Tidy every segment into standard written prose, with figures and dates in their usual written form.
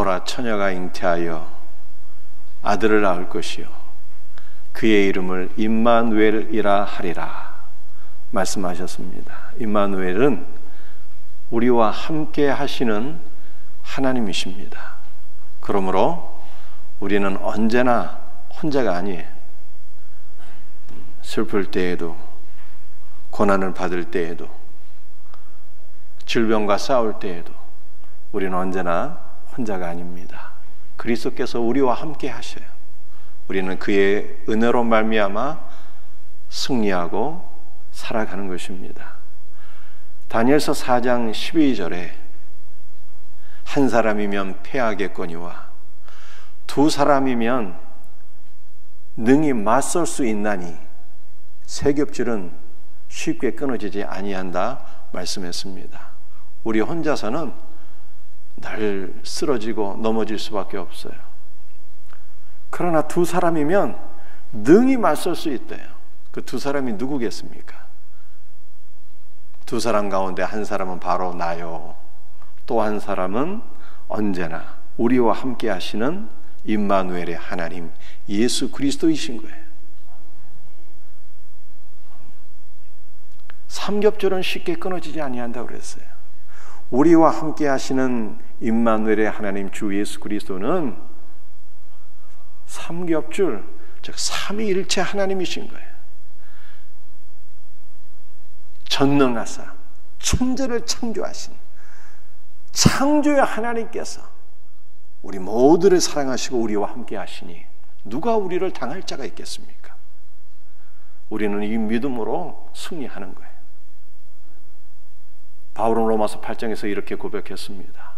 보라, 처녀가 잉태하여 아들을 낳을 것이요 그의 이름을 임마누엘이라 하리라 말씀하셨습니다. 임마누엘은 우리와 함께 하시는 하나님이십니다. 그러므로 우리는 언제나 혼자가 아니에요. 슬플 때에도, 고난을 받을 때에도, 질병과 싸울 때에도 우리는 언제나 혼자가 아닙니다. 그리스도께서 우리와 함께 하셔요. 우리는 그의 은혜로 말미암아 승리하고 살아가는 것입니다. 다니엘서 4장 12절에 한 사람이면 패하겠거니와 두 사람이면 능히 맞설 수 있나니 세 겹줄은 쉽게 끊어지지 아니한다 말씀했습니다. 우리 혼자서는 늘 쓰러지고 넘어질 수밖에 없어요. 그러나 두 사람이면 능히 맞설 수 있대요. 그 두 사람이 누구겠습니까? 두 사람 가운데 한 사람은 바로 나요. 또 한 사람은 언제나 우리와 함께 하시는 임마누엘의 하나님 예수 그리스도이신 거예요. 삼겹줄은 쉽게 끊어지지 아니한다고 그랬어요. 우리와 함께 하시는 임마누엘의 하나님 주 예수 그리스도는 삼겹줄, 즉 삼위일체 하나님이신 거예요. 전능하사 천지를 창조하신 창조의 하나님께서 우리 모두를 사랑하시고 우리와 함께 하시니 누가 우리를 당할 자가 있겠습니까? 우리는 이 믿음으로 승리하는 거예요. 바울은 로마서 8장에서 이렇게 고백했습니다.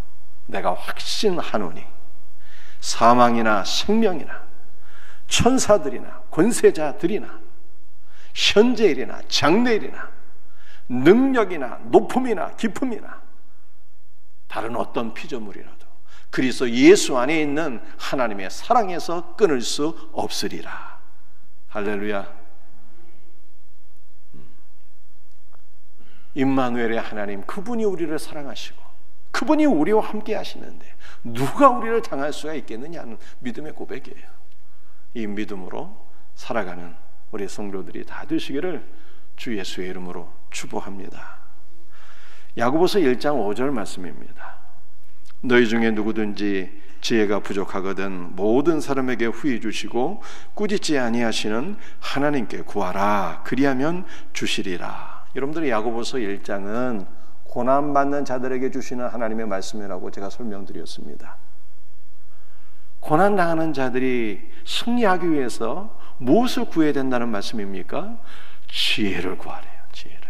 내가 확신하노니 사망이나 생명이나 천사들이나 권세자들이나 현재일이나 장래일이나 능력이나 높음이나 깊음이나 다른 어떤 피조물이라도 그리스도 예수 안에 있는 하나님의 사랑에서 끊을 수 없으리라. 할렐루야. 임마누엘의 하나님, 그분이 우리를 사랑하시고 그분이 우리와 함께 하시는데 누가 우리를 당할 수가 있겠느냐 하는 믿음의 고백이에요. 이 믿음으로 살아가는 우리 성도들이 다 되시기를 주 예수의 이름으로 축복합니다. 야고보서 1장 5절 말씀입니다. 너희 중에 누구든지 지혜가 부족하거든 모든 사람에게 후히 주시고 꾸짖지 아니하시는 하나님께 구하라. 그리하면 주시리라. 여러분들이 야고보서 1장은 고난받는 자들에게 주시는 하나님의 말씀이라고 제가 설명드렸습니다. 고난당하는 자들이 승리하기 위해서 무엇을 구해야 된다는 말씀입니까? 지혜를 구하래요. 지혜를.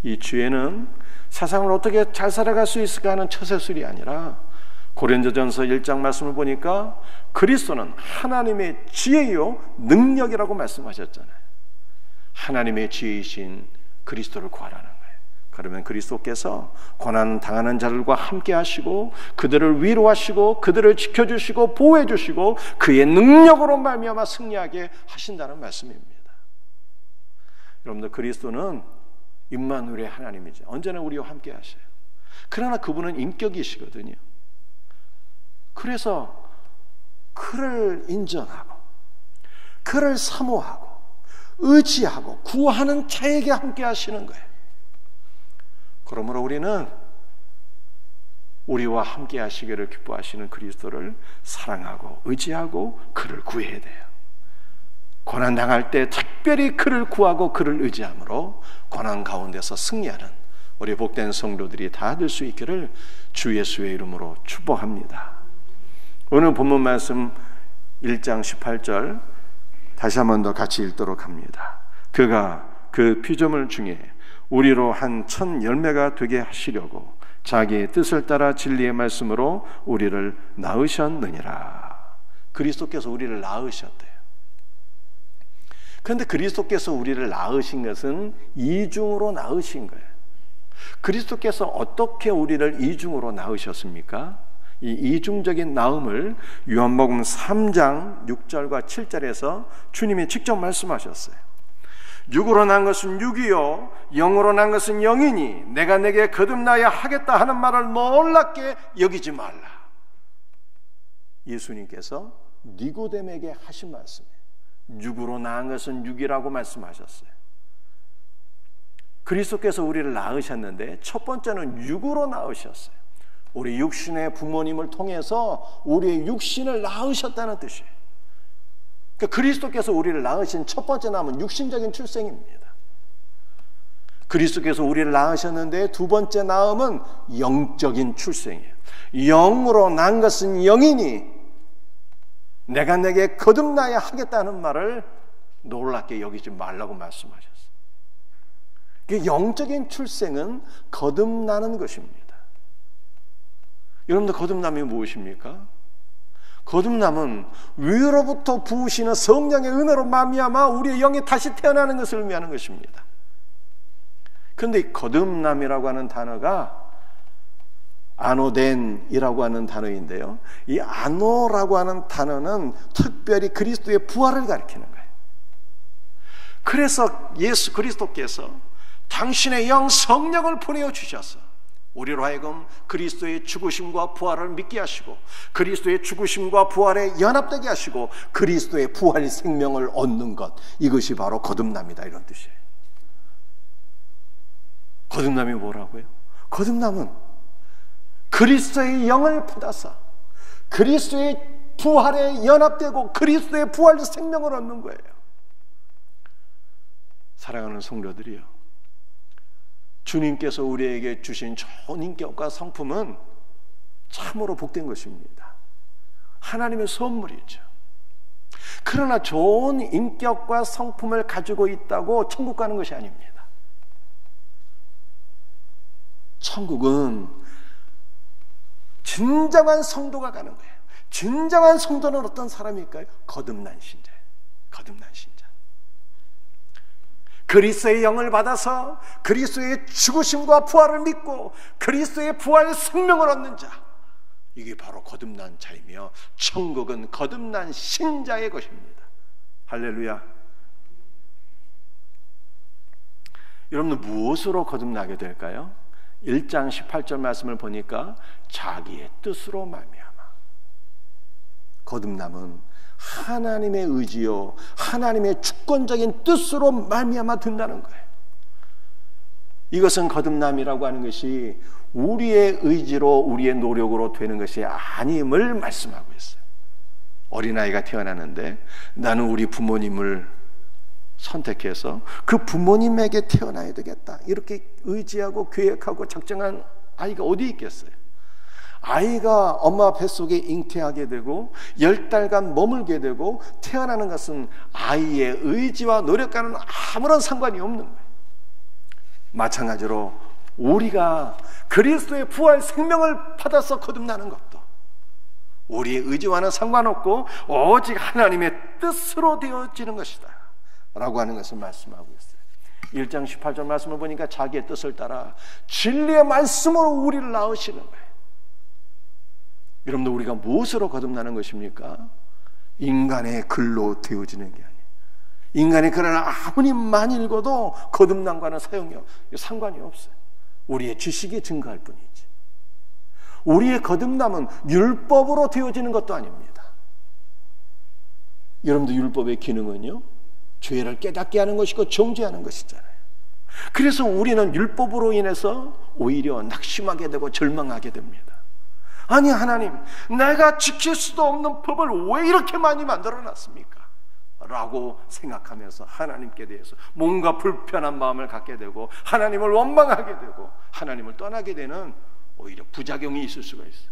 이 지혜는 세상을 어떻게 잘 살아갈 수 있을까 하는 처세술이 아니라 고린도전서 1장 말씀을 보니까 그리스도는 하나님의 지혜요 능력이라고 말씀하셨잖아요. 하나님의 지혜이신 그리스도를 구하라는 거예요. 그러면 그리스도께서 고난 당하는 자들과 함께 하시고 그들을 위로하시고 그들을 지켜주시고 보호해주시고 그의 능력으로 말미암아 승리하게 하신다는 말씀입니다. 여러분들, 그리스도는 임마누엘의 하나님이죠. 언제나 우리와 함께 하셔요. 그러나 그분은 인격이시거든요. 그래서 그를 인정하고 그를 사모하고 의지하고 구하는 자에게 함께 하시는 거예요. 그러므로 우리는 우리와 함께 하시기를 기뻐하시는 그리스도를 사랑하고 의지하고 그를 구해야 돼요. 고난당할 때 특별히 그를 구하고 그를 의지함으로 고난 가운데서 승리하는 우리 복된 성도들이 다 될 수 있기를 주 예수의 이름으로 축복합니다. 오늘 본문 말씀 1장 18절 다시 한 번 더 같이 읽도록 합니다. 그가 그 피조물 중에 우리로 한 천 열매가 되게 하시려고 자기의 뜻을 따라 진리의 말씀으로 우리를 낳으셨느니라. 그리스도께서 우리를 낳으셨대요. 그런데 그리스도께서 우리를 낳으신 것은 이중으로 낳으신 거예요. 그리스도께서 어떻게 우리를 이중으로 낳으셨습니까? 이 이중적인 낳음을 요한복음 3장 6절과 7절에서 주님이 직접 말씀하셨어요. 육으로 난 것은 육이요 영으로 난 것은 영이니 내가 내게 거듭나야 하겠다 하는 말을 놀랍게 여기지 말라. 예수님께서 니고데모에게 하신 말씀이에요. 육으로 낳은 것은 육이라고 말씀하셨어요. 그리스도께서 우리를 낳으셨는데 첫 번째는 육으로 낳으셨어요. 우리 육신의 부모님을 통해서 우리의 육신을 낳으셨다는 뜻이에요. 그러니까 그리스도께서 우리를 낳으신 첫 번째 낳음은 육신적인 출생입니다. 그리스도께서 우리를 낳으셨는데 두 번째 낳음은 영적인 출생이에요. 영으로 난 것은 영이니 내가 내게 거듭나야 하겠다는 말을 놀랍게 여기지 말라고 말씀하셨어요. 영적인 출생은 거듭나는 것입니다. 여러분들 거듭남이 무엇입니까? 거듭남은 위로부터 부으시는 성령의 은혜로 말미암아 우리의 영이 다시 태어나는 것을 의미하는 것입니다. 그런데 이 거듭남이라고 하는 단어가 아노덴이라고 하는 단어인데요, 이 아노라고 하는 단어는 특별히 그리스도의 부활을 가리키는 거예요. 그래서 예수 그리스도께서 당신의 영 성령을 보내어 주셔서 우리로 하여금 그리스도의 죽으심과 부활을 믿게 하시고 그리스도의 죽으심과 부활에 연합되게 하시고 그리스도의 부활 생명을 얻는 것, 이것이 바로 거듭남이다, 이런 뜻이에요. 거듭남이 뭐라고요? 거듭남은 그리스도의 영을 받아서 그리스도의 부활에 연합되고 그리스도의 부활 생명을 얻는 거예요. 사랑하는 성도들이요, 주님께서 우리에게 주신 좋은 인격과 성품은 참으로 복된 것입니다. 하나님의 선물이죠. 그러나 좋은 인격과 성품을 가지고 있다고 천국 가는 것이 아닙니다. 천국은 진정한 성도가 가는 거예요. 진정한 성도는 어떤 사람일까요? 거듭난 신자예요. 거듭난 신자. 그리스도의 영을 받아서 그리스도의 죽으심과 부활을 믿고 그리스도의 부활 생명을 얻는 자, 이게 바로 거듭난 자이며 천국은 거듭난 신자의 것입니다. 할렐루야. 여러분은 무엇으로 거듭나게 될까요? 1장 18절 말씀을 보니까 자기의 뜻으로 말미암아. 거듭남은 하나님의 의지요 하나님의 주권적인 뜻으로 말미암아 된다는 거예요. 이것은 거듭남이라고 하는 것이 우리의 의지로 우리의 노력으로 되는 것이 아님을 말씀하고 있어요. 어린아이가 태어나는데 나는 우리 부모님을 선택해서 그 부모님에게 태어나야 되겠다, 이렇게 의지하고 계획하고 작정한 아이가 어디 있겠어요? 아이가 엄마 뱃속에 잉태하게 되고 10달간 머물게 되고 태어나는 것은 아이의 의지와 노력과는 아무런 상관이 없는 거예요. 마찬가지로 우리가 그리스도의 부활 생명을 받아서 거듭나는 것도 우리의 의지와는 상관없고 오직 하나님의 뜻으로 되어지는 것이다 라고 하는 것을 말씀하고 있어요. 1장 18절 말씀을 보니까 자기의 뜻을 따라 진리의 말씀으로 우리를 낳으시는 거예요. 여러분들, 우리가 무엇으로 거듭나는 것입니까? 인간의 글로 되어지는 게 아니에요. 인간의 글을 아무리 많이 읽어도 거듭남과는 상관이 없어요. 우리의 지식이 증가할 뿐이지. 우리의 거듭남은 율법으로 되어지는 것도 아닙니다. 여러분들, 율법의 기능은요, 죄를 깨닫게 하는 것이고 정죄하는 것이잖아요. 그래서 우리는 율법으로 인해서 오히려 낙심하게 되고 절망하게 됩니다. 아니, 하나님, 내가 지킬 수도 없는 법을 왜 이렇게 많이 만들어놨습니까? 라고 생각하면서 하나님께 대해서 뭔가 불편한 마음을 갖게 되고 하나님을 원망하게 되고 하나님을 떠나게 되는 오히려 부작용이 있을 수가 있어요.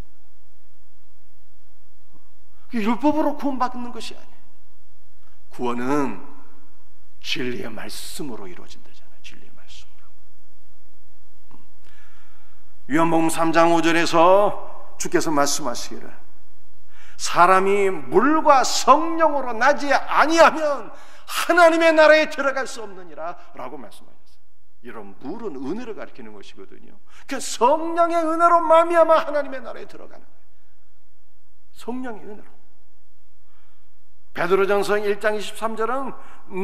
율법으로 구원받는 것이 아니에요. 구원은 진리의 말씀으로 이루어진다잖아요. 진리의 말씀으로. 요한복음 3장 5절에서 주께서 말씀하시기를 사람이 물과 성령으로 나지 아니하면 하나님의 나라에 들어갈 수 없느니라 라고 말씀하셨어요. 이런 물은 은혜를 가리키는 것이거든요. 그 성령의 은혜로 말미암아 하나님의 나라에 들어가는 거예요. 성령의 은혜로. 베드로전서 1장 23절은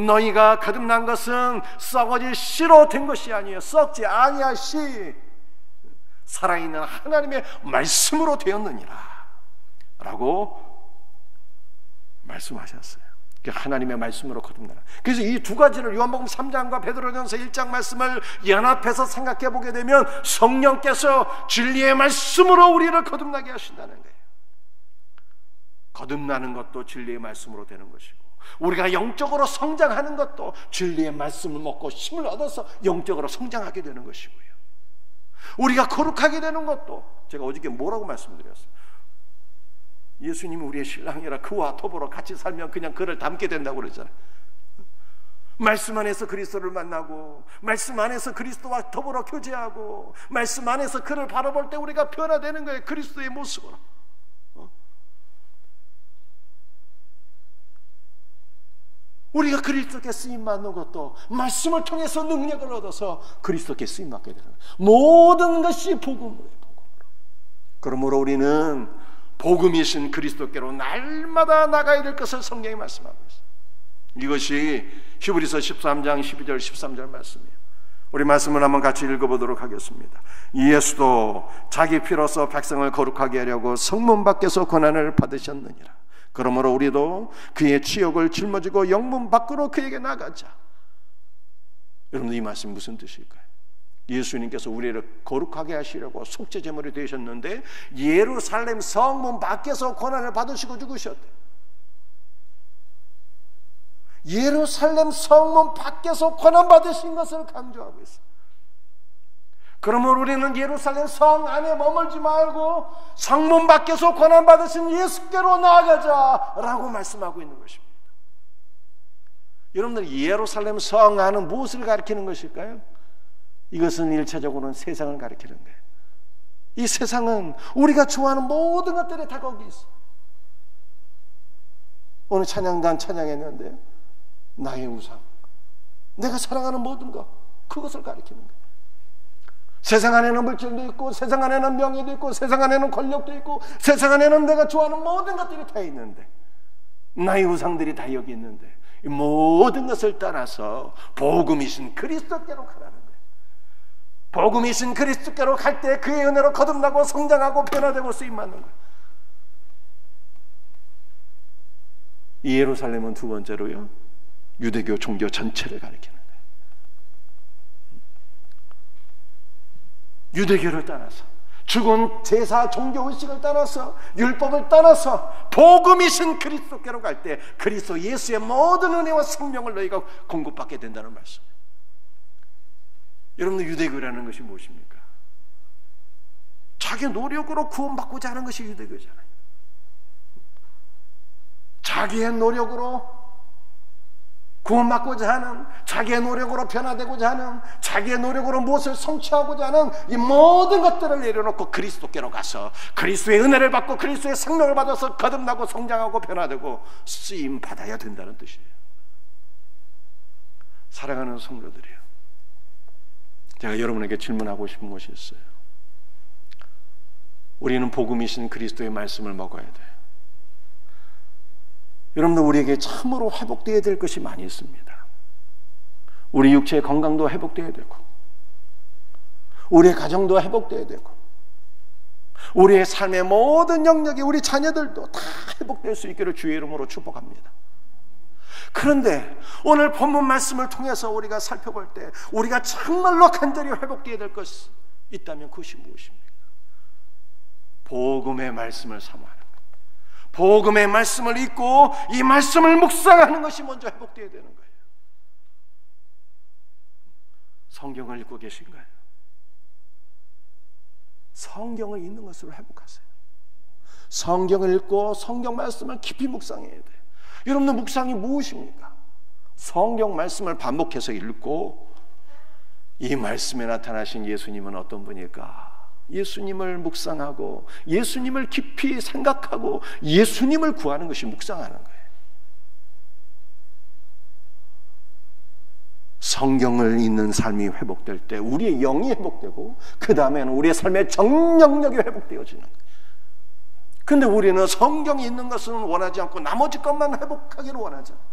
너희가 거듭난 것은 썩어질 씨로 된 것이 아니에요. 썩지 아니할 씨, 살아있는 하나님의 말씀으로 되었느니라 라고 말씀하셨어요. 하나님의 말씀으로 거듭나라. 그래서 이 두 가지를 요한복음 3장과 베드로전서 1장 말씀을 연합해서 생각해 보게 되면 성령께서 진리의 말씀으로 우리를 거듭나게 하신다는 거예요. 거듭나는 것도 진리의 말씀으로 되는 것이고, 우리가 영적으로 성장하는 것도 진리의 말씀을 먹고 힘을 얻어서 영적으로 성장하게 되는 것이고요. 우리가 거룩하게 되는 것도, 제가 어저께 뭐라고 말씀드렸어요? 예수님이 우리의 신랑이라 그와 더불어 같이 살면 그냥 그를 닮게 된다고 그러잖아요. 말씀 안에서 그리스도를 만나고, 말씀 안에서 그리스도와 더불어 교제하고, 말씀 안에서 그를 바라볼 때 우리가 변화되는 거예요. 그리스도의 모습으로. 우리가 그리스도께 쓰임받는 것도 말씀을 통해서 능력을 얻어서 그리스도께 쓰임받게 되는 거예요. 모든 것이 복음으로요, 복음으로. 그러므로 우리는 복음이신 그리스도께로 날마다 나가야 될 것을 성경이 말씀하고 있어요. 이것이 히브리서 13장 12절 13절 말씀이에요. 우리 말씀을 한번 같이 읽어보도록 하겠습니다. 예수도 자기 피로서 백성을 거룩하게 하려고 성문 밖에서 고난을 받으셨느니라. 그러므로 우리도 그의 치욕을 짊어지고 영문 밖으로 그에게 나가자. 여러분, 이 말씀 무슨 뜻일까요? 예수님께서 우리를 거룩하게 하시려고 속죄제물이 되셨는데 예루살렘 성문 밖에서 고난을 받으시고 죽으셨대요. 예루살렘 성문 밖에서 고난 받으신 것을 강조하고 있어요. 그러면 우리는 예루살렘 성 안에 머물지 말고 성문 밖에서 고난 받으신 예수께로 나아가자라고 말씀하고 있는 것입니다. 여러분들, 예루살렘 성 안은 무엇을 가리키는 것일까요? 이것은 일차적으로는 세상을 가리키는 거예요. 이 세상은 우리가 좋아하는 모든 것들이 다 거기 있어요. 오늘 찬양단 찬양했는데 나의 우상, 내가 사랑하는 모든 것, 그것을 가리키는 거예요. 세상 안에는 물질도 있고, 세상 안에는 명예도 있고, 세상 안에는 권력도 있고, 세상 안에는 내가 좋아하는 모든 것들이 다 있는데, 나의 우상들이 다 여기 있는데, 이 모든 것을 따라서 복음이신 그리스도께로 가라는 거예요. 복음이신 그리스도께로 갈 때 그의 은혜로 거듭나고 성장하고 변화되고 쓰임받는 거예요. 이 예루살렘은 두 번째로요, 유대교 종교 전체를 가리키는 거예요. 유대교를 따라서, 죽은 제사 종교 의식을 따라서, 율법을 따라서 복음이신 그리스도께로 갈 때 그리스도 예수의 모든 은혜와 생명을 너희가 공급받게 된다는 말씀이에요. 여러분들, 유대교라는 것이 무엇입니까? 자기 노력으로 구원받고자 하는 것이 유대교잖아요. 자기의 노력으로 구원받고자 하는, 자기의 노력으로 변화되고자 하는, 자기의 노력으로 무엇을 성취하고자 하는 이 모든 것들을 내려놓고 그리스도께로 가서 그리스도의 은혜를 받고 그리스도의 생명을 받아서 거듭나고 성장하고 변화되고 쓰임 받아야 된다는 뜻이에요. 사랑하는 성도들이요, 제가 여러분에게 질문하고 싶은 것이 있어요. 우리는 복음이신 그리스도의 말씀을 먹어야 돼요. 여러분들, 우리에게 참으로 회복되어야 될 것이 많이 있습니다. 우리 육체의 건강도 회복되어야 되고, 우리의 가정도 회복되어야 되고, 우리의 삶의 모든 영역이, 우리 자녀들도 다 회복될 수 있기를 주의 이름으로 축복합니다. 그런데 오늘 본문 말씀을 통해서 우리가 살펴볼 때 우리가 정말로 간절히 회복되어야 될 것이 있다면 그것이 무엇입니까? 복음의 말씀을 사모하는 것, 복음의 말씀을 읽고 이 말씀을 묵상하는 것이 먼저 회복되어야 되는 거예요. 성경을 읽고 계신가요? 성경을 읽는 것으로 회복하세요. 성경을 읽고 성경 말씀을 깊이 묵상해야 돼요. 여러분들, 묵상이 무엇입니까? 성경 말씀을 반복해서 읽고 이 말씀에 나타나신 예수님은 어떤 분일까? 예수님을 묵상하고 예수님을 깊이 생각하고 예수님을 구하는 것이 묵상하는 거예요. 성경을 읽는 삶이 회복될 때 우리의 영이 회복되고 그 다음에는 우리의 삶의 정령력이 회복되어지는 거예요. 근데 우리는 성경에 있는 것은 원하지 않고 나머지 것만 회복하기를 원하잖아요.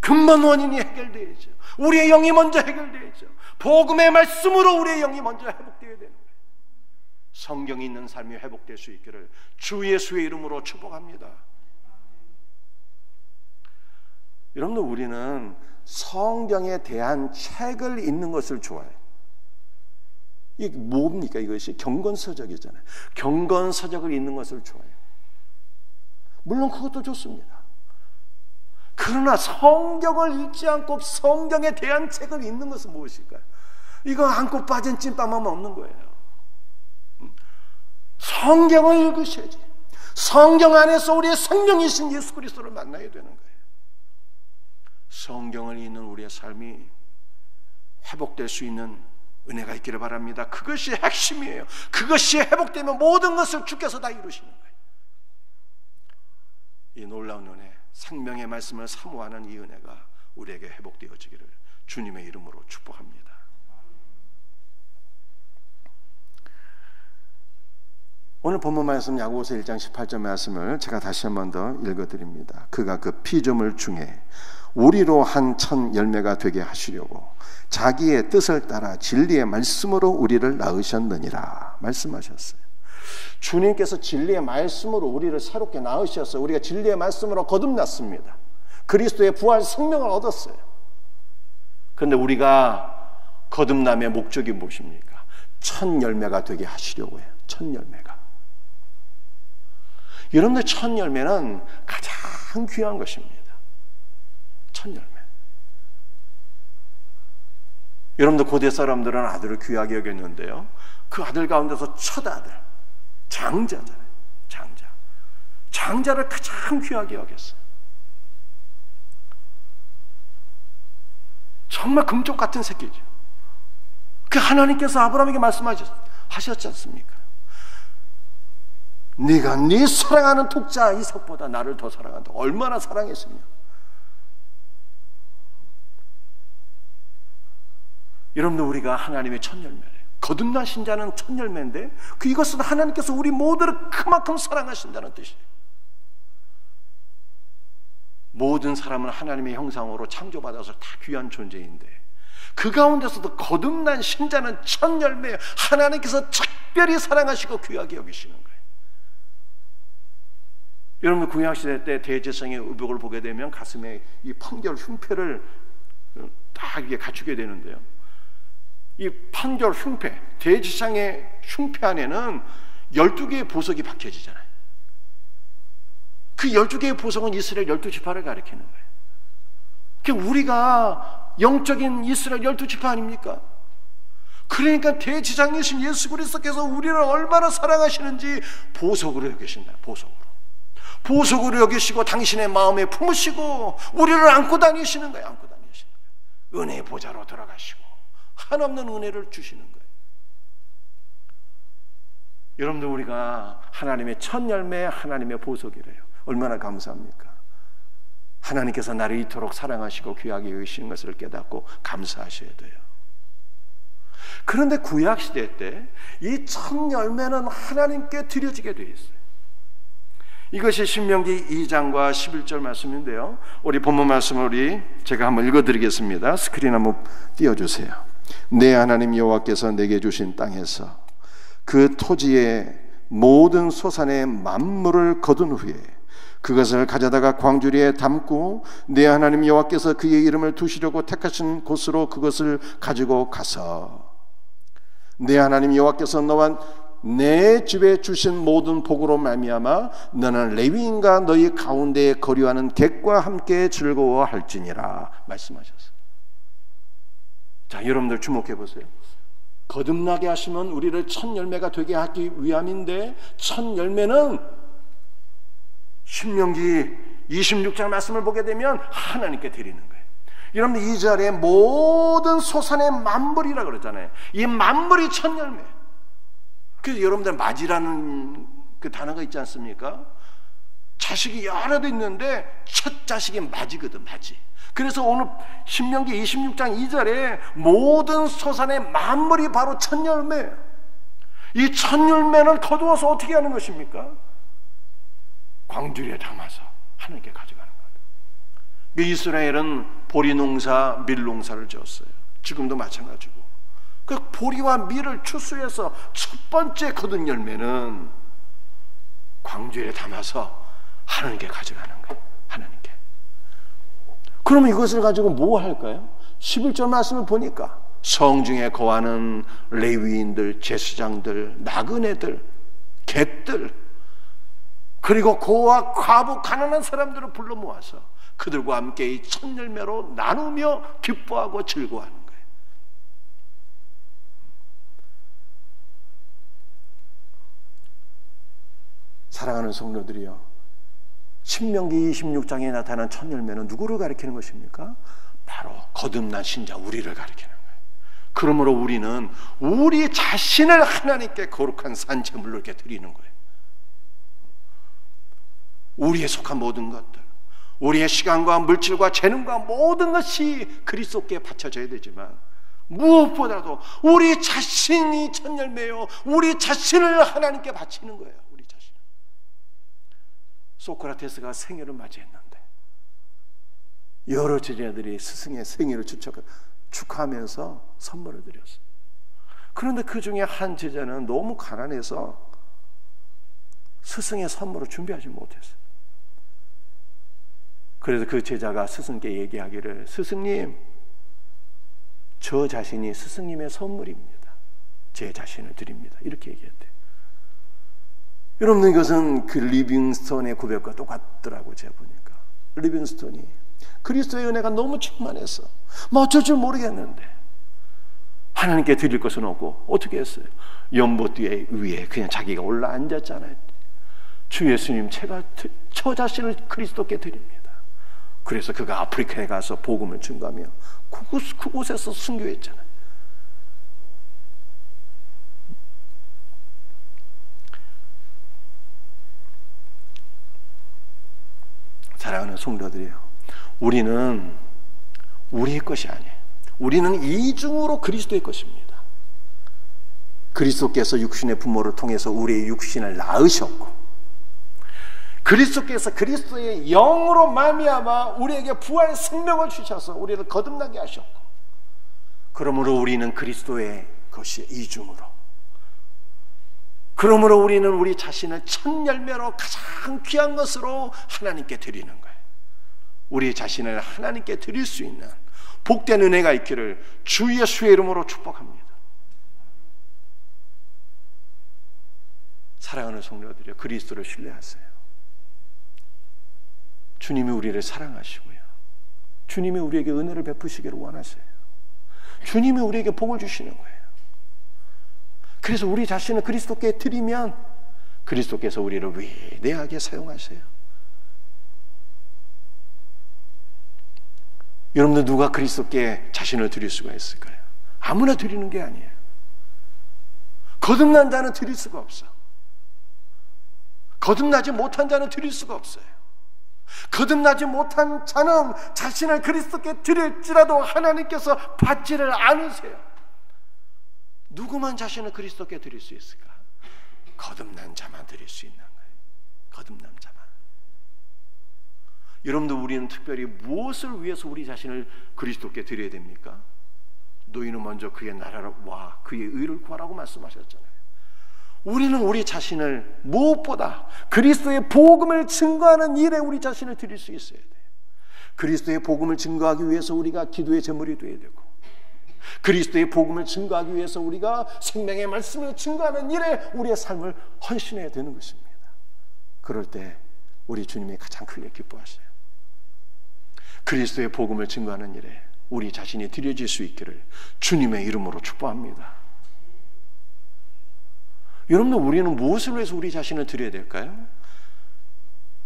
근본 원인이 해결되어야죠. 우리의 영이 먼저 해결되어야죠. 복음의 말씀으로 우리의 영이 먼저 회복되어야 되는 거예요. 성경이 있는 삶이 회복될 수 있기를 주 예수의 이름으로 축복합니다. 여러분들, 우리는 성경에 대한 책을 읽는 것을 좋아해요. 이게 뭡니까? 이것이 경건서적이잖아요. 경건서적을 읽는 것을 좋아해요. 물론 그것도 좋습니다. 그러나 성경을 읽지 않고 성경에 대한 책을 읽는 것은 무엇일까요? 이거 안고 빠진 찐빵만 없는 거예요. 성경을 읽으셔야지. 성경 안에서 우리의 생명이신 예수 그리스도를 만나야 되는 거예요. 성경을 읽는 우리의 삶이 회복될 수 있는 은혜가 있기를 바랍니다. 그것이 핵심이에요. 그것이 회복되면 모든 것을 주께서 다 이루시는 거예요. 이 놀라운 은혜, 생명의 말씀을 사모하는 이 은혜가 우리에게 회복되어지기를 주님의 이름으로 축복합니다. 오늘 본문 말씀 야고보서 1장 18절 말씀을 제가 다시 한 번 더 읽어드립니다. 그가 그 피조물 중에 우리로 한 천 열매가 되게 하시려고 자기의 뜻을 따라 진리의 말씀으로 우리를 낳으셨느니라 말씀하셨어요. 주님께서 진리의 말씀으로 우리를 새롭게 낳으셔서 우리가 진리의 말씀으로 거듭났습니다. 그리스도의 부활 생명을 얻었어요. 그런데 우리가 거듭남의 목적이 무엇입니까? 천 열매가 되게 하시려고 해요. 천 열매가. 여러분들, 천 열매는 가장 귀한 것입니다. 천 열매. 여러분들, 고대 사람들은 아들을 귀하게 여겼는데요, 그 아들 가운데서 첫 아들, 장자잖아요. 장자를 가장 귀하게 여겼어요. 정말 금쪽 같은 새끼죠. 그 하나님께서 아브라함에게 말씀하셨지 않습니까? 네가 네 사랑하는 독자 이삭보다 나를 더 사랑한다. 얼마나 사랑했으며. 여러분들, 우리가 하나님의 첫 열매래요. 거듭난 신자는 첫 열매인데 이것은 하나님께서 우리 모두를 그만큼 사랑하신다는 뜻이에요. 모든 사람은 하나님의 형상으로 창조받아서 다 귀한 존재인데 그 가운데서도 거듭난 신자는 첫 열매예요. 하나님께서 특별히 사랑하시고 귀하게 여기시는 거예요. 여러분, 구약시대 때 대제사장의 의복을 보게 되면 가슴에 이 판결 흉패를 다 이게 갖추게 되는데요, 이 판결 흉패, 대제사장의 흉패 안에는 12개의 보석이 박혀지잖아요. 그 12개의 보석은 이스라엘 12지파를 가리키는 거예요. 그러니까 우리가 영적인 이스라엘 12지파 아닙니까? 그러니까 대제사장이신 예수 그리스도께서 우리를 얼마나 사랑하시는지 보석으로 여기신다. 보석으로 여기시고 당신의 마음에 품으시고 우리를 안고 다니시는 거예요. 안고 다니시는 거예요. 은혜의 보좌로 들어가시고 한없는 은혜를 주시는 거예요. 여러분들, 우리가 하나님의 첫 열매, 하나님의 보석이래요. 얼마나 감사합니까? 하나님께서 나를 이토록 사랑하시고 귀하게 여기시는 것을 깨닫고 감사하셔야 돼요. 그런데 구약시대 때 이 첫 열매는 하나님께 드려지게 되어 있어요. 이것이 신명기 2장과 11절 말씀인데요, 우리 본문 말씀을 제가 한번 읽어드리겠습니다. 스크린 한번 띄워주세요. 내 하나님 여호와께서 내게 주신 땅에서 그 토지의 모든 소산의 만물을 거둔 후에 그것을 가져다가 광주리에 담고 내 하나님 여호와께서 그의 이름을 두시려고 택하신 곳으로 그것을 가지고 가서 내 하나님 여호와께서 너와 내 집에 주신 모든 복으로 말미암아 너는 레위인과 너희 가운데에 거류하는 객과 함께 즐거워할지니라 말씀하셨어요. 자, 여러분들 주목해 보세요. 거듭나게 하시면 우리를 첫 열매가 되게 하기 위함인데, 첫 열매는 신명기 26장 말씀을 보게 되면 하나님께 드리는 거예요. 여러분들, 이 자리에 모든 소산의 만물이라고 그러잖아요. 이 만물이 첫 열매. 그래서 여러분들, 맞이라는 그 단어가 있지 않습니까? 자식이 여러 대 있는데 첫 자식이 맞이거든, 맞이. 그래서 오늘 신명기 26장 2절에 모든 소산의 만물이 바로 첫 열매예요. 이 첫 열매는 거두어서 어떻게 하는 것입니까? 광주리에 담아서 하나님께 가져가는 거예요. 이스라엘은 보리농사, 밀농사를 지었어요. 지금도 마찬가지고 그 보리와 밀을 추수해서 첫 번째 거둔 열매는 광주리에 담아서 하나님께 가져가는 거예요. 하나님께. 그러면 이것을 가지고 뭐 할까요? 11절 말씀을 보니까 성중에 거하는 레위인들, 제사장들, 나그네들, 객들, 그리고 고와 과부, 가난한 사람들을 불러 모아서 그들과 함께 이 첫 열매로 나누며 기뻐하고 즐거워하는 거예요. 사랑하는 성도들이여, 신명기 26장에 나타난 첫 열매는 누구를 가리키는 것입니까? 바로 거듭난 신자 우리를 가리키는 거예요. 그러므로 우리는 우리 자신을 하나님께 거룩한 산제물로 이렇게 드리는 거예요. 우리에 속한 모든 것들, 우리의 시간과 물질과 재능과 모든 것이 그리스도께 바쳐져야 되지만 무엇보다도 우리 자신이 첫 열매요, 우리 자신을 하나님께 바치는 거예요. 우리 자신. 소크라테스가 생일을 맞이했는데 여러 제자들이 스승의 생일을 축하하면서 선물을 드렸어요. 그런데 그 중에 한 제자는 너무 가난해서 스승의 선물을 준비하지 못했어요. 그래서 그 제자가 스승께 얘기하기를, 스승님, 저 자신이 스승님의 선물입니다. 제 자신을 드립니다. 이렇게 얘기했대요. 여러분, 이것은 그 리빙스톤의 고백과 똑같더라고요. 제가 보니까 리빙스톤이 그리스도의 은혜가 너무 충만해서 뭐 어쩔 줄 모르겠는데 하나님께 드릴 것은 없고 어떻게 했어요? 연못뒤에 위에 그냥 자기가 올라 앉았잖아요. 주 예수님, 제가 저 자신을 그리스도께 드립니다. 그래서 그가 아프리카에 가서 복음을 증거하며 그곳에서 순교했잖아요. 사랑하는 성도들이요, 우리는 우리의 것이 아니에요. 우리는 이중으로 그리스도의 것입니다. 그리스도께서 육신의 부모를 통해서 우리의 육신을 낳으셨고, 그리스도께서 그리스도의 영으로 말미암아 우리에게 부활의 생명을 주셔서 우리를 거듭나게 하셨고, 그러므로 우리는 그리스도의 것이 이중으로, 그러므로 우리는 우리 자신을 첫 열매로 가장 귀한 것으로 하나님께 드리는 거예요. 우리 자신을 하나님께 드릴 수 있는 복된 은혜가 있기를 주 예수의 이름으로 축복합니다. 사랑하는 성도들이여, 그리스도를 신뢰하세요. 주님이 우리를 사랑하시고요, 주님이 우리에게 은혜를 베푸시기를 원하세요. 주님이 우리에게 복을 주시는 거예요. 그래서 우리 자신을 그리스도께 드리면 그리스도께서 우리를 위대하게 사용하세요. 여러분들, 누가 그리스도께 자신을 드릴 수가 있을까요? 아무나 드리는 게 아니에요. 거듭난 자는 드릴 수가 없어. 거듭나지 못한 자는 드릴 수가 없어요. 거듭나지 못한 자는 자신을 그리스도께 드릴지라도 하나님께서 받지를 않으세요. 누구만 자신을 그리스도께 드릴 수 있을까? 거듭난 자만 드릴 수 있는 거예요. 거듭난 자만. 여러분들, 우리는 특별히 무엇을 위해서 우리 자신을 그리스도께 드려야 됩니까? 너희는 먼저 그의 나라와 그의 의를 구하라고 말씀하셨잖아요. 우리는 우리 자신을 무엇보다 그리스도의 복음을 증거하는 일에 우리 자신을 드릴 수 있어야 돼요. 그리스도의 복음을 증거하기 위해서 우리가 기도의 제물이 되어야 되고, 그리스도의 복음을 증거하기 위해서 우리가 생명의 말씀을 증거하는 일에 우리의 삶을 헌신해야 되는 것입니다. 그럴 때 우리 주님이 가장 크게 기뻐하세요. 그리스도의 복음을 증거하는 일에 우리 자신이 드려질 수 있기를 주님의 이름으로 축복합니다. 여러분들, 우리는 무엇을 위해서 우리 자신을 드려야 될까요?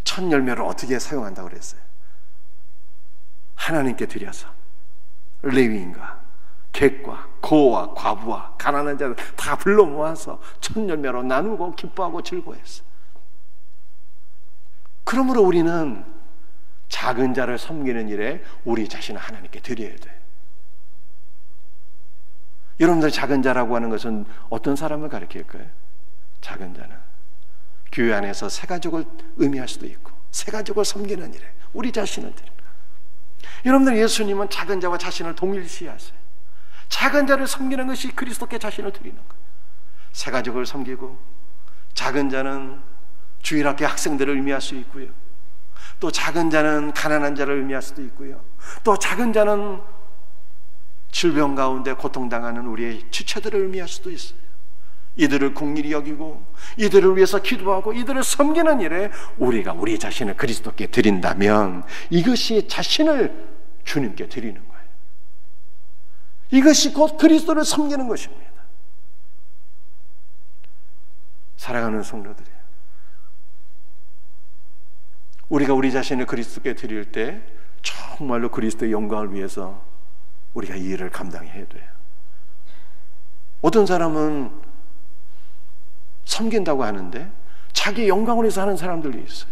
첫 열매를 어떻게 사용한다고 그랬어요? 하나님께 드려서 레위인과 객과 고와 과부와 가난한 자를 다 불러 모아서 첫 열매로 나누고 기뻐하고 즐거워했어요. 그러므로 우리는 작은 자를 섬기는 일에 우리 자신을 하나님께 드려야 돼요. 여러분들 작은 자라고 하는 것은 어떤 사람을 가리킬까요? 작은 자는 교회 안에서 새 가족을 의미할 수도 있고 새 가족을 섬기는 일에 우리 자신을 드리는 거예요. 여러분들 예수님은 작은 자와 자신을 동일시하세요. 작은 자를 섬기는 것이 그리스도께 자신을 드리는 거예요. 새 가족을 섬기고 작은 자는 주일학교 학생들을 의미할 수 있고요. 또 작은 자는 가난한 자를 의미할 수도 있고요. 또 작은 자는 질병 가운데 고통당하는 우리의 지체들을 의미할 수도 있어요. 이들을 긍휼히 여기고 이들을 위해서 기도하고 이들을 섬기는 일에 우리가 우리 자신을 그리스도께 드린다면 이것이 자신을 주님께 드리는 거예요. 이것이 곧 그리스도를 섬기는 것입니다. 사랑하는 성도들이에요. 우리가 우리 자신을 그리스도께 드릴 때 정말로 그리스도의 영광을 위해서 우리가 이 일을 감당해야 돼요. 어떤 사람은 섬긴다고 하는데 자기 영광을 위해서 하는 사람들이 있어요.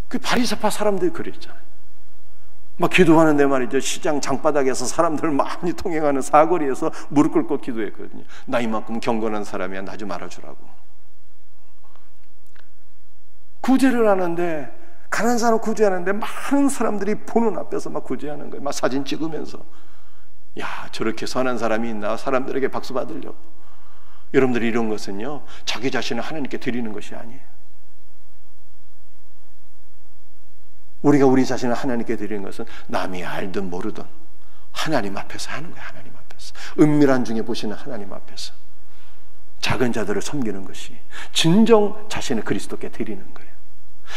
그 바리새파 사람들이 그랬잖아요. 막 기도하는데 말이죠, 시장 장바닥에서 사람들 많이 통행하는 사거리에서 무릎 꿇고 기도했거든요. 나 이만큼 경건한 사람이야, 나 좀 알아주라고. 구제를 하는데, 가난한 사람 구제하는데 많은 사람들이 보는 앞에서 막 구제하는 거예요. 막 사진 찍으면서, 야, 저렇게 선한 사람이 있나, 사람들에게 박수 받으려고. 여러분들이 이런 것은요, 자기 자신을 하나님께 드리는 것이 아니에요. 우리가 우리 자신을 하나님께 드리는 것은 남이 알든 모르든 하나님 앞에서 하는 거예요. 하나님 앞에서, 은밀한 중에 보시는 하나님 앞에서 작은 자들을 섬기는 것이 진정 자신을 그리스도께 드리는 거예요.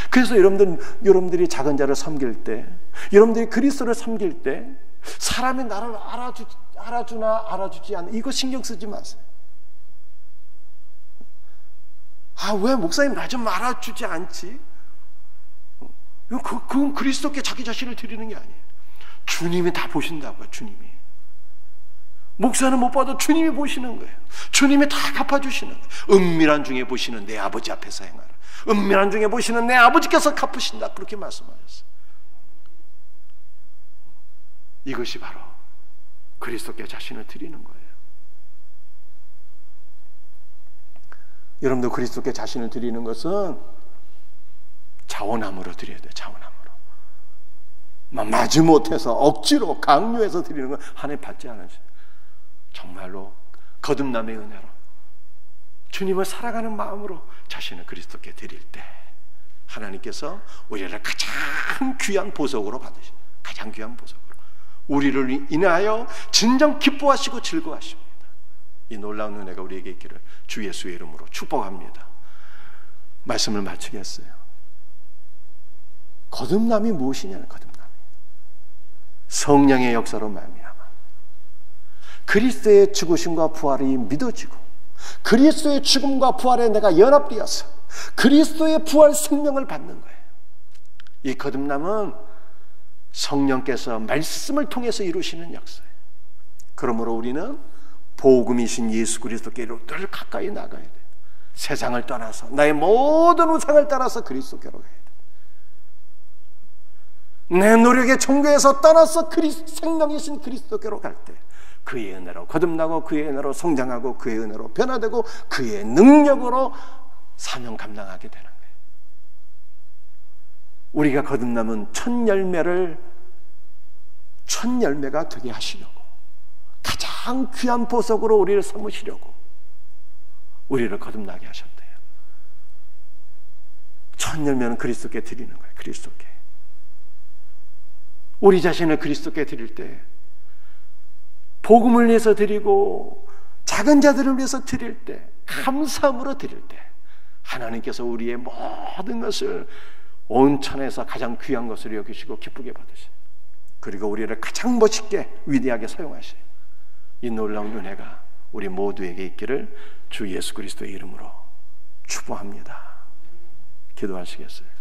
그래서 여러분들이 작은 자를 섬길 때, 여러분들이 그리스도를 섬길 때 사람이 나를 알아주나 알아주지 않나 이거 신경 쓰지 마세요. 아, 왜 목사님 나 좀 알아주지 않지? 그건 그리스도께 자기 자신을 드리는 게 아니에요. 주님이 다 보신다고요. 주님이. 목사는 못 봐도 주님이 보시는 거예요. 주님이 다 갚아주시는 거예요. 은밀한 중에 보시는 내 아버지 앞에서 행하라. 은밀한 중에 보시는 내 아버지께서 갚으신다. 그렇게 말씀하셨어요. 이것이 바로 그리스도께 자신을 드리는 거예요. 여러분도 그리스도께 자신을 드리는 것은 자원함으로 드려야 돼요. 자원함으로. 마지못해서 억지로 강요해서 드리는 건 하나님 받지 않으셔요. 정말로 거듭남의 은혜로 주님을 사랑하는 마음으로 자신을 그리스도께 드릴 때 하나님께서 우리를 가장 귀한 보석으로 받으십니다. 가장 귀한 보석으로 우리를 인하여 진정 기뻐하시고 즐거워하십니다. 이 놀라운 은혜가 우리에게 있기를 주 예수의 이름으로 축복합니다. 말씀을 마치겠어요. 거듭남이 무엇이냐는 거듭남이 성령의 역사로 말미암아 그리스도의 죽으심과 부활이 믿어지고 그리스도의 죽음과 부활에 내가 연합되어서 그리스도의 부활 생명을 받는 거예요. 이 거듭남은 성령께서 말씀을 통해서 이루시는 역사예요. 그러므로 우리는 복음이신 예수 그리스도께로 늘 가까이 나가야 돼요. 세상을 떠나서 나의 모든 우상을 따라서 그리스도께로 가야 돼요. 내 노력의 종교에서 떠나서 생명이신 그리스도께로 갈 때 그의 은혜로 거듭나고 그의 은혜로 성장하고 그의 은혜로 변화되고 그의 능력으로 사명 감당하게 되는 거예요. 우리가 거듭남은 첫 열매가 되게 하시려고 가장 귀한 보석으로 우리를 삼으시려고 우리를 거듭나게 하셨대요. 첫 열매는 그리스도께 드리는 거예요. 그리스도께. 우리 자신을 그리스도께 드릴 때 복음을 위해서 드리고 작은 자들을 위해서 드릴 때 감사함으로 드릴 때 하나님께서 우리의 모든 것을 온 천에서 가장 귀한 것으로 여기시고 기쁘게 받으셔요. 그리고 우리를 가장 멋있게 위대하게 사용하셔요. 이 놀라운 은혜가 우리 모두에게 있기를 주 예수 그리스도의 이름으로 축복합니다. 기도하시겠어요?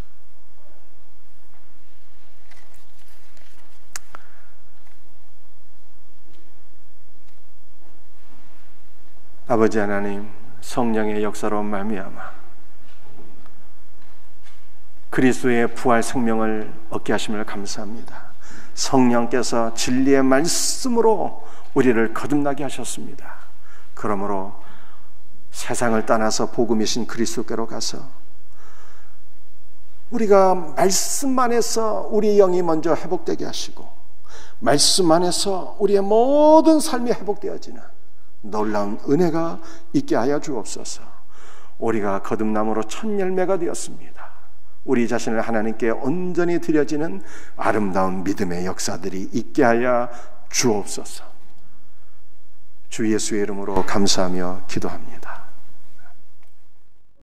아버지 하나님, 성령의 역사로 말미암아 그리스도의 부활 생명을 얻게 하심을 감사합니다. 성령께서 진리의 말씀으로 우리를 거듭나게 하셨습니다. 그러므로 세상을 떠나서 복음이신 그리스도께로 가서 우리가 말씀 안에서 우리 영이 먼저 회복되게 하시고 말씀 안에서 우리의 모든 삶이 회복되어지는 놀라운 은혜가 있게 하여 주옵소서. 우리가 거듭남으로 첫 열매가 되었습니다. 우리 자신을 하나님께 온전히 드려지는 아름다운 믿음의 역사들이 있게 하여 주옵소서. 주 예수의 이름으로 감사하며 기도합니다.